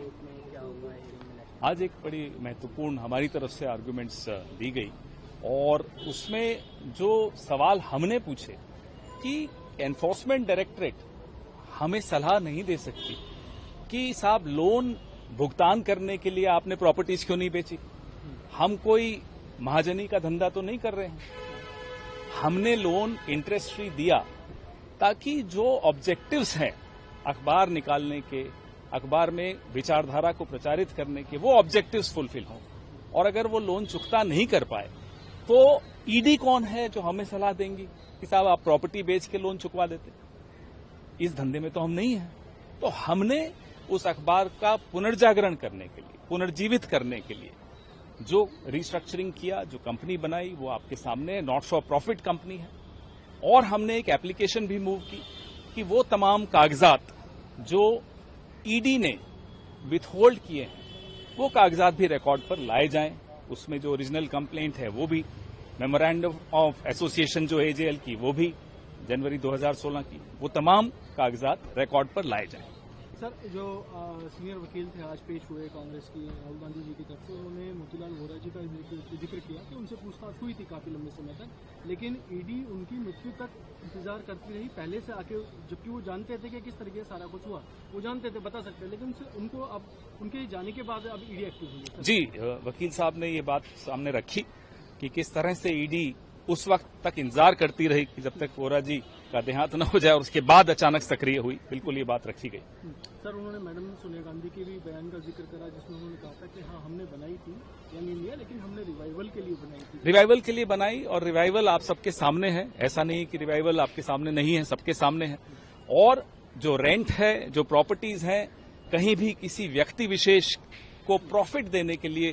Court में क्या होगा? आज एक बड़ी महत्वपूर्ण हमारी तरफ से आर्गुमेंट्स दी गई और उसमें जो सवाल हमने पूछे कि एनफोर्समेंट डायरेक्टरेट हमें सलाह नहीं दे सकती कि साहब लोन भुगतान करने के लिए आपने प्रॉपर्टीज क्यों नहीं बेची। हम कोई महाजनी का धंधा तो नहीं कर रहे हैं। हमने लोन इंटरेस्ट फ्री दिया ताकि जो ऑब्जेक्टिव्स हैं अखबार निकालने के, अखबार में विचारधारा को प्रचारित करने के, वो ऑब्जेक्टिव्स फुलफिल हों। और अगर वो लोन चुकता नहीं कर पाए तो ईडी कौन है जो हमें सलाह देंगी कि साहब आप प्रॉपर्टी बेच के लोन चुकवा देते। इस धंधे में तो हम नहीं हैं। तो हमने उस अखबार का पुनर्जागरण करने के लिए, पुनर्जीवित करने के लिए जो रिस्ट्रक्चरिंग किया, जो कंपनी बनाई, वो आपके सामने नॉट फॉर प्रॉफिट कंपनी है। और हमने एक एप्लीकेशन भी मूव की कि वो तमाम कागजात जो ईडी ने विथहोल्ड किए हैं वो कागजात भी रिकॉर्ड पर लाए जाएं। उसमें जो ओरिजिनल कंप्लेंट है वो भी, मेमोरेंडम ऑफ एसोसिएशन जो एजेएल की वो भी जनवरी 2016 की, वो तमाम कागजात रिकॉर्ड पर लाए जाएं। सर, जो सीनियर वकील थे आज पेश हुए कांग्रेस की राहुल गांधी जी की तरफ से, उन्होंने मोतीलाल वोरा जी का जिक्र किया कि उनसे पूछताछ हुई थी काफी लंबे समय तक, लेकिन ईडी उनकी मृत्यु तक इंतजार करती रही पहले से आके, जबकि वो जानते थे कि किस तरीके से सारा कुछ हुआ, वो जानते थे, बता सकते, लेकिन उनको अब उनके जाने के बाद अब ईडी एक्टिव हुई। जी, वकील साहब ने ये बात सामने रखी कि किस तरह से ईडी उस वक्त तक इंतजार करती रही कि जब तक वोरा जी का देहांत न हो जाए और उसके बाद अचानक सक्रिय हुई। बिल्कुल ये बात रखी गई। सर, उन्होंने मैडम सोनिया गांधी के भी बयान का जिक्र करा जिसमें उन्होंने कहा था कि हाँ हमने बनाई थी यंग इंडिया, लेकिन हमने रिवाइवल के लिए बनाई थी। रिवाइवल के लिए बनाई, और रिवाइवल आप सबके सामने है। ऐसा नहीं कि रिवाइवल आपके सामने नहीं है, सबके सामने है। और जो रेंट है, जो प्रॉपर्टीज है, कहीं भी किसी व्यक्ति विशेष को प्रॉफिट देने के लिए